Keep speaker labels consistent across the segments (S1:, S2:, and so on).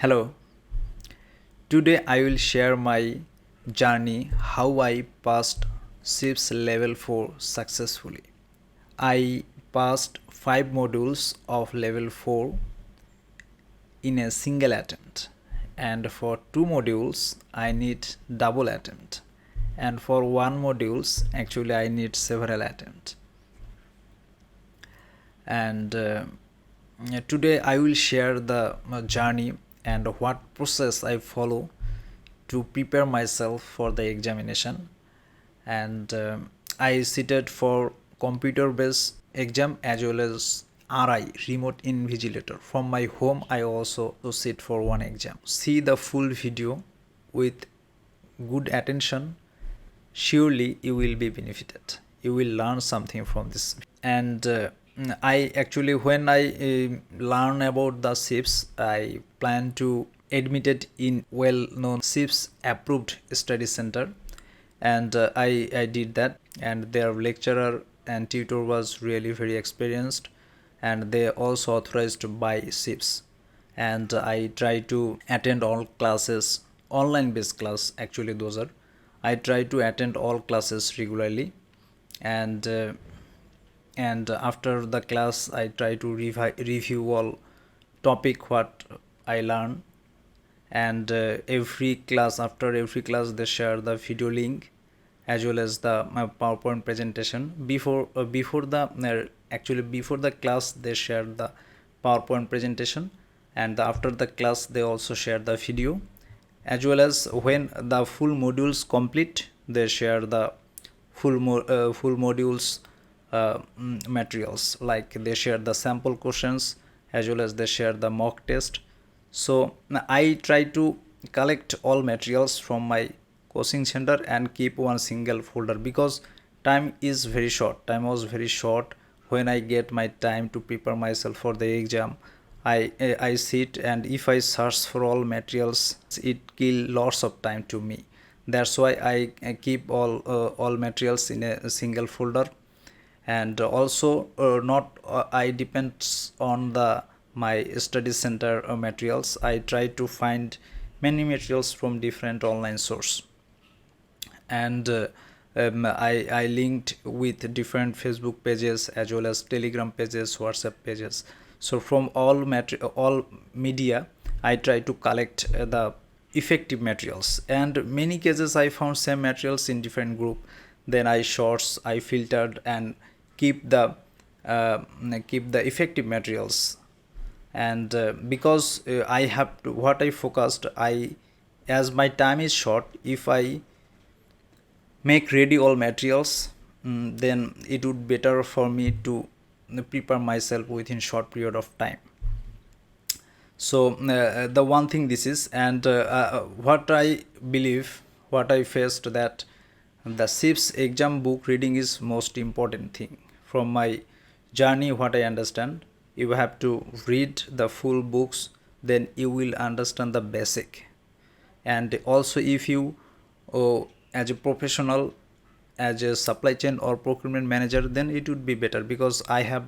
S1: Hello, today I will share my journey how I passed CIPS Level 4 successfully. I passed 5 modules of Level 4 in a single attempt, and for 2 modules I need double attempt, and for one modules actually I need several attempts. And today I will share the journey and what process I follow to prepare myself for the examination. And I seated for computer based exam as well as RI, remote invigilator. From my home I also sit for one exam. See the full video with good attention. Surely you will be benefited, you will learn something from this. And I actually, when I learn about the CIPS, I plan to admitted in well known CIPS approved study center. And I did that, and their lecturer and tutor was really very experienced, and they also authorized by CIPS. And I try to attend all classes, online based class actually those are. I try to attend all classes regularly. And after the class I try to review all topic what I learn. And after every class they share the video link as well as the my PowerPoint presentation. Before the class they share the PowerPoint presentation, and after the class they also share the video, as well as when the full modules complete they share the full modules materials, like they share the sample questions as well as they share the mock test. So I try to collect all materials from my coaching center and keep one single folder, because time was very short. When I get my time to prepare myself for the exam, I sit, and if I search for all materials it kill lots of time to me. That's why I keep all materials in a single folder. And also not I depends on the my study center materials. I try to find many materials from different online source. And I linked with different Facebook pages as well as Telegram pages, WhatsApp pages. So from all media I try to collect the effective materials. And many cases I found same materials in different group. Then I filtered and keep the effective materials. And because I have to, what I focused, I as my time is short, if I make ready all materials, then it would better for me to prepare myself within short period of time. So the one thing this is. And what I believe, what I faced, that the CIPS exam book reading is most important thing. From my journey what I understand, you have to read the full books, then you will understand the basic. And also if you as a professional, as a supply chain or procurement manager, then it would be better, because I have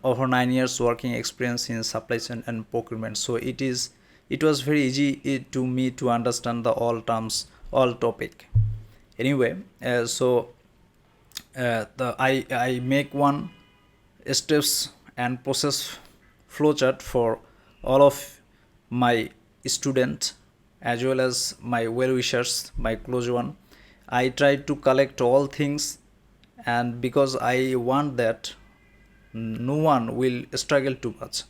S1: over 9 years working experience in supply chain and procurement. So it was very easy to me to understand the all terms, all topic. Anyway, I make one steps and process flowchart for all of my students as well as my well wishers, my close one. I try to collect all things, and because I want that no one will struggle too much.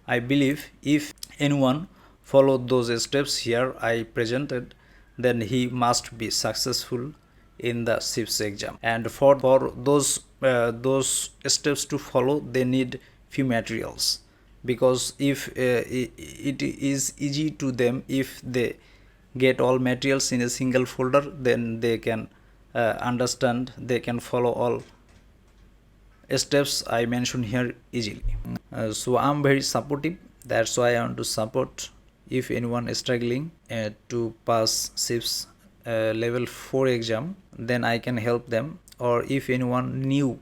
S1: I believe if anyone followed those steps here I presented, then he must be successful in the CIPS exam. And for those steps to follow, they need few materials, because if it is easy to them, if they get all materials in a single folder, then they can understand, they can follow all steps I mentioned here easily. So I'm very supportive, that's why I want to support. If anyone is struggling to pass CIPS level 4 exam, then I can help them. Or if anyone new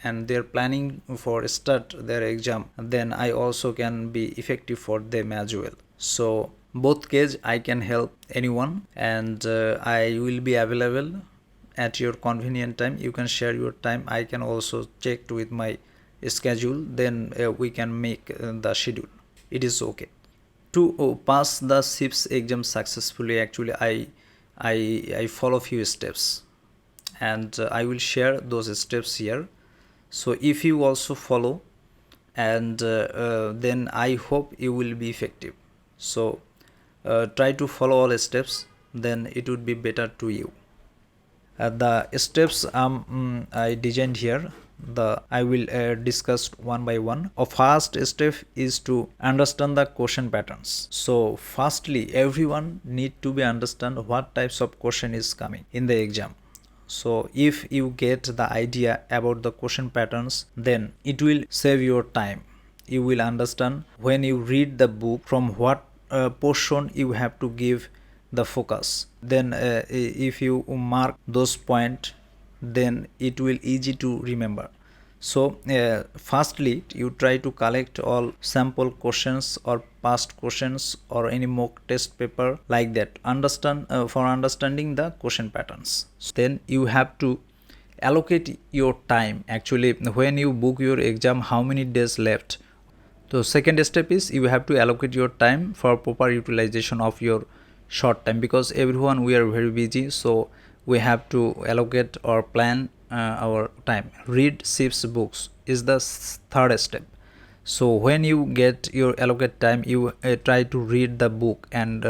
S1: and they're planning for start their exam, then I also can be effective for them as well. So Both case I can help anyone, and I will be available at your convenient time. You can share your time, I can also check with my schedule, then we can make the schedule. It is okay. To pass the CIPS exam successfully, actually I follow few steps, and I will share those steps here. So if you also follow, and then I hope you will be effective. So try to follow all steps, then it would be better to you. The steps I designed here, the I will discuss one by one. A first step is to understand the question patterns. So firstly, everyone need to be understand what types of question is coming in the exam. So if you get the idea about the question patterns, then it will save your time. You will understand when you read the book from what portion you have to give the focus. Then if you mark those points, then it will easy to remember. So firstly, you try to collect all sample questions or past questions or any mock test paper like that. Understand for understanding the question patterns. So then you have to allocate your time. Actually, when you book your exam, how many days left? So second step is you have to allocate your time for proper utilization of your short time, because everyone we are very busy, so we have to allocate or plan our time. Read CIPS books is the third step. So when you get your allocate time, you try to read the book and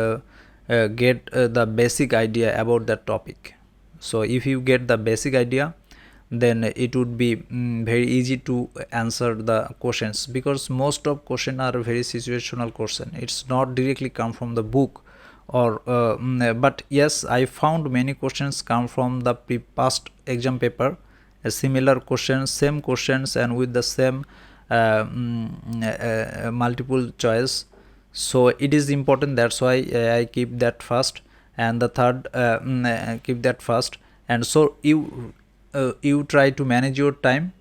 S1: get the basic idea about that topic. So if you get the basic idea, then it would be very easy to answer the questions, because most of question are very situational question. It's not directly come from the book, or but yes, I found many questions come from the past exam paper, a similar questions, same questions, and with the same multiple choice. So it is important, that's why I keep that first, and the third keep that first. And so you try to manage your time,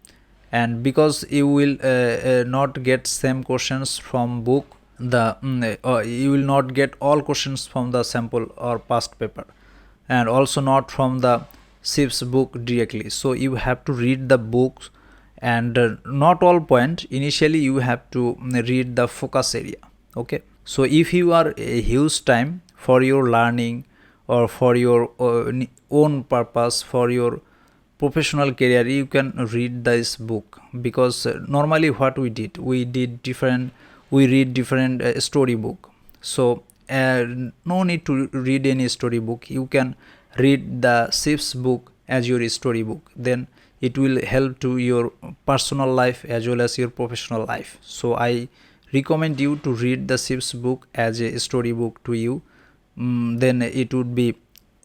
S1: and because you will not get same questions from book, the you will not get all questions from the sample or past paper, and also not from the CIPS book directly. So you have to read the books, and not all point. Initially you have to read the focus area. Okay, so if you are a huge time for your learning or for your own purpose, for your professional career, you can read this book, because normally what we read different story book. So no need to read any story book. You can read the CIPS book as your story book, then it will help to your personal life as well as your professional life. So I recommend you to read the CIPS book as a story book to you. Then it would be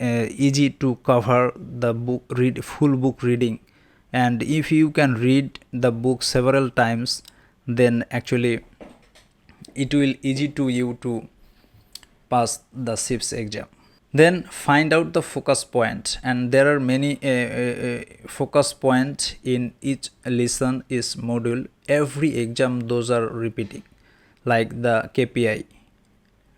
S1: easy to cover the book, read full book reading. And if you can read the book several times, then actually it will easy to you to pass the CIPS exam. Then find out the focus point, and there are many focus point in each lesson is module. Every exam those are repeating, like the KPI.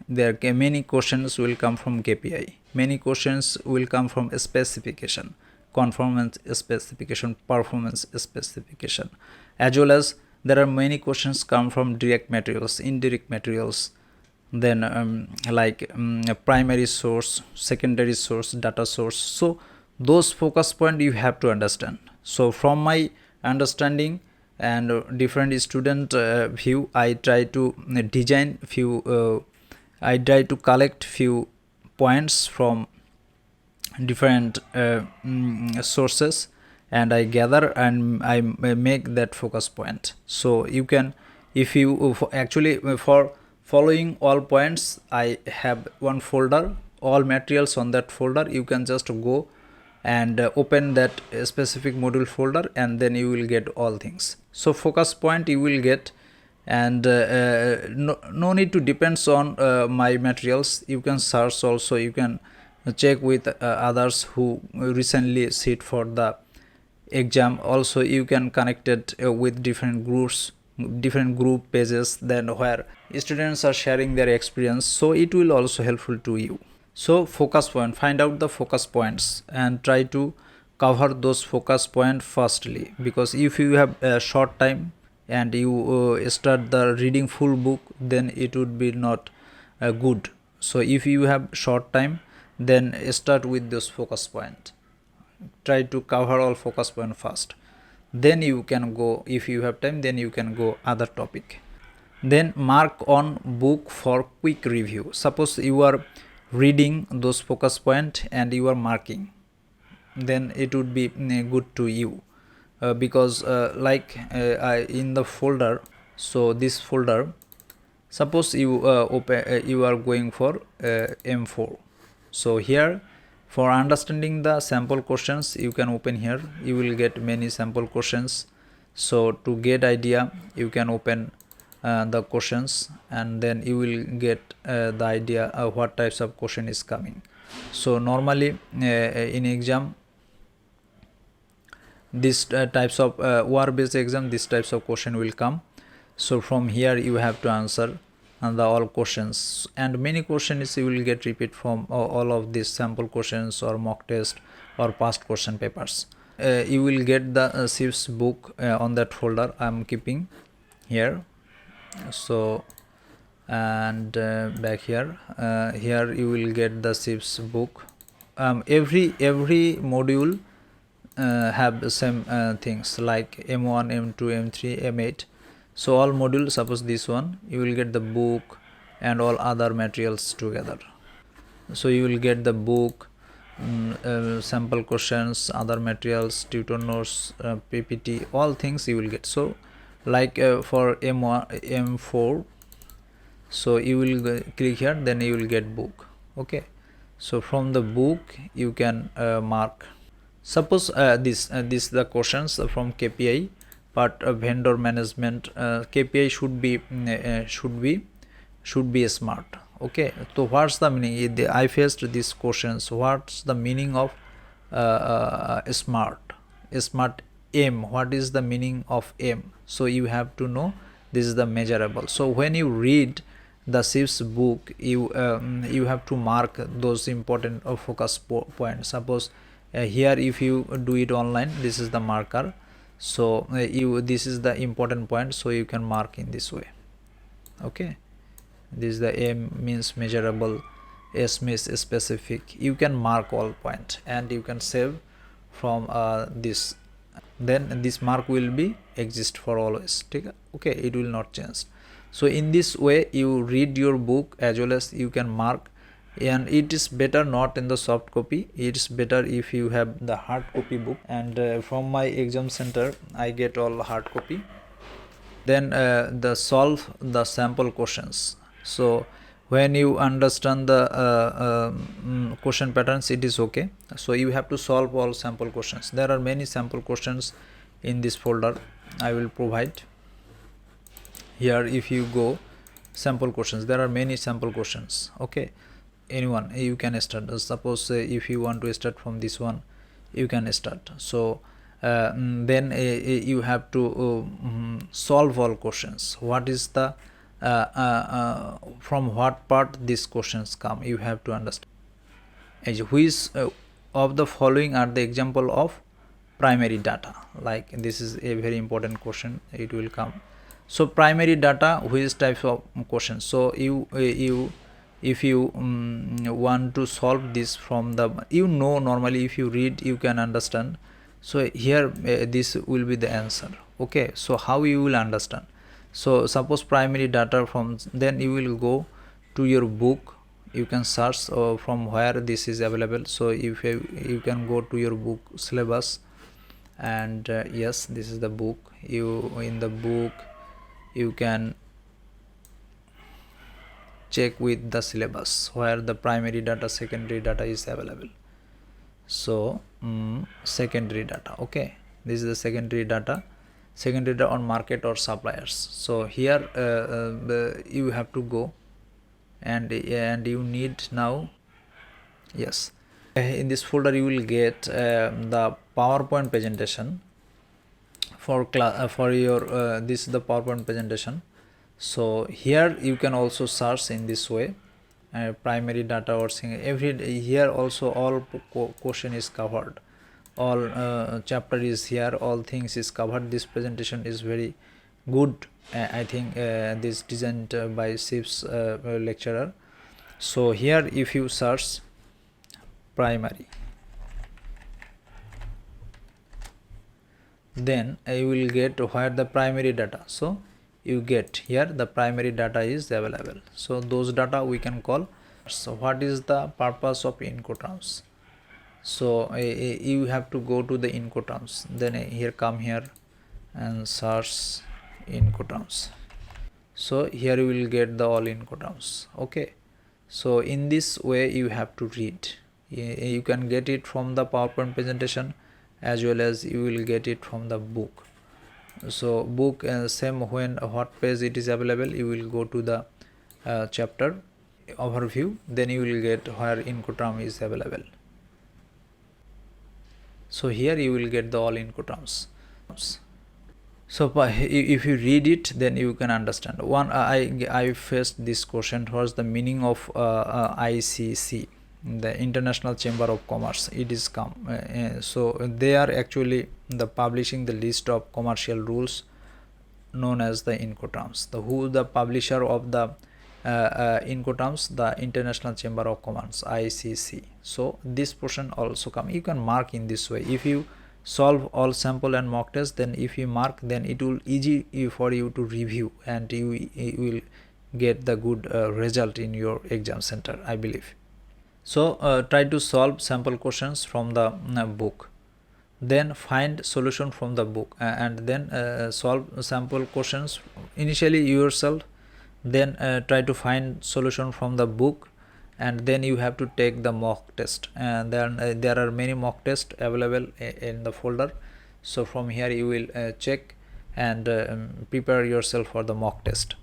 S1: There are many questions will come from KPI. Many questions will come from specification, conformance specification, performance specification, as well as there are many questions come from direct materials, indirect materials, then like primary source, secondary source, data source. So those focus point you have to understand. So from my understanding and different student view, I try to design few I try to collect few points from different sources, and I gather and I make that focus point. So you can, if you actually for following all points, I have one folder, all materials on that folder. You can just go and open that specific module folder, and then you will get all things. So focus point you will get, and no need to depends on my materials. You can search also, you can check with others who recently sit for the exam. Also you can connect it with different groups different group pages, then where students are sharing their experience, so it will also helpful to you. So focus point, find out the focus points and try to cover those focus point firstly, because if you have a short time and you start the reading full book, then it would be not good. So if you have short time, then start with those focus point, try to cover all focus point first, then you can go, if you have time, then you can go other topic. Then mark on book for quick review. Suppose you are reading those focus point and you are marking, then it would be good to you, because in the folder, so this folder, suppose you you are going for M4. So here, for understanding the sample questions, you can open here, you will get many sample questions. So to get idea, you can open the questions, and then you will get the idea of what types of question is coming. So normally in exam, this types of war based exam, these types of question will come. So from here you have to answer the all questions, and many questions you will get repeat from all of these sample questions or mock test or past question papers. You will get the CIPS book on that folder I am keeping here. So and back here, here you will get the CIPS book. Every module have the same things like M1, M2, M3, M8. So all modules, suppose this one, you will get the book and all other materials together. So you will get the book, sample questions, other materials, tutor notes, PPT, all things you will get. So like for M1, M4, so you will click here, then you will get book. Okay, so from the book you can mark. Suppose this the questions from KPI, but vendor management, KPI should be smart. Okay, so what's the meaning? I faced these questions. What's the meaning of smart aim? What is the meaning of aim? So you have to know this is the measurable. So when you read the CIPS book, you have to mark those important focus points. Suppose here if you do it online, this is the marker. So this is the important point, so you can mark in this way. Okay, this is the aim means measurable, S means specific. You can mark all point and you can save from this, then this mark will be exist for always. Okay, it will not change. So in this way you read your book as well as you can mark, and it is better not in the soft copy, it is better if you have the hard copy book. And from my exam center I get all hard copy. Then the solve the sample questions. So when you understand the question patterns, it is okay. So you have to solve all sample questions. There are many sample questions in this folder, I will provide here. If you go sample questions, there are many sample questions. Okay, anyone you can start. Suppose if you want to start from this one, you can start. So then you have to solve all questions. What is the from what part these questions come, you have to understand. Which of the following are the example of primary data? Like this is a very important question, it will come. So primary data, which types of questions? So if you want to solve this from the, normally if you read you can understand. So here this will be the answer. Okay, so how you will understand? So suppose primary data, from then you will go to your book, you can search from where this is available. So if you can go to your book syllabus, and yes, this is the book. In the book you can check with the syllabus where the primary data, secondary data is available. So secondary data, okay, this is the secondary data on market or suppliers. So here you have to go and you need now, yes, in this folder you will get the PowerPoint presentation for your this is the PowerPoint presentation. So here you can also search in this way, primary data or every here also all question is covered, all chapter is here, all things is covered. This presentation is very good. I think this designed by CIPS lecturer. So here if you search primary, then you will get where the primary data. So you get here the primary data is available. So those data we can call. So what is the purpose of Incoterms? So you have to go to the Incoterms, then here come here and search Incoterms. So here you will get the all Incoterms. Okay, so in this way you have to read. You can get it from the PowerPoint presentation as well as you will get it from the book. So book same when what page it is available, you will go to the chapter overview, then you will get where Incoterm is available. So here you will get the all Incoterms. So if you read it, then you can understand. One, I faced this question: what's the meaning of ICC, the International Chamber of Commerce? It is come. So they are actually the publishing the list of commercial rules known as the Incoterms. The publisher of the Incoterms, the International Chamber of Commerce, ICC. So this portion also come. You can mark in this way. If you solve all sample and mock test, then if you mark, then it will easy for you to review and you will get the good result in your exam center, I believe. So try to solve sample questions from the book, then find solution from the book, and then solve sample questions initially yourself, then try to find solution from the book, and then you have to take the mock test. And then there are many mock tests available in the folder. So from here you will check and prepare yourself for the mock test,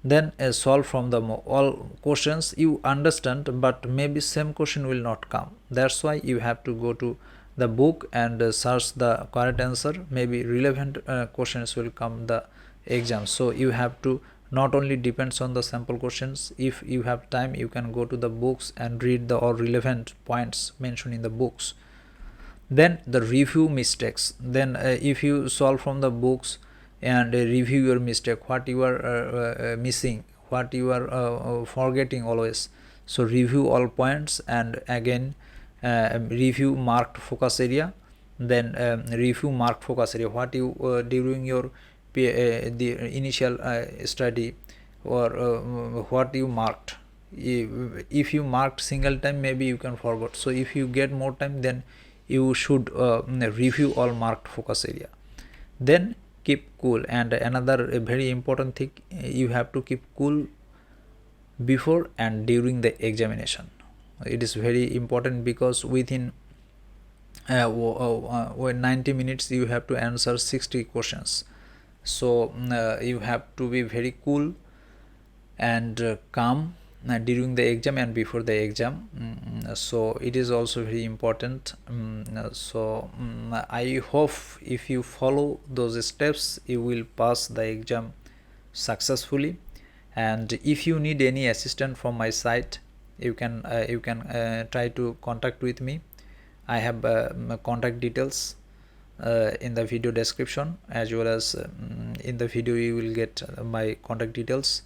S1: then solve from the all questions you understand, but maybe same question will not come. That's why you have to go to the book and search the correct answer. Maybe relevant questions will come the exam. So you have to not only depends on the sample questions. If you have time, you can go to the books and read the all relevant points mentioned in the books. Then the review mistakes. Then if you solve from the books and review your mistake, what you are missing, what you are forgetting always. So review all points and again review marked focus area. Then review marked focus area, what you during your the initial study or what you marked. If you marked single time, maybe you can forget. So if you get more time, then you should review all marked focus area. Then keep cool. And another very important thing, you have to keep cool before and during the examination. It is very important because within 90 minutes you have to answer 60 questions. So you have to be very cool and calm during the exam and before the exam. So it is also very important. So I hope if you follow those steps, you will pass the exam successfully. And if you need any assistance from my side, you can try to contact with me. I have contact details in the video description, as well as in the video you will get my contact details.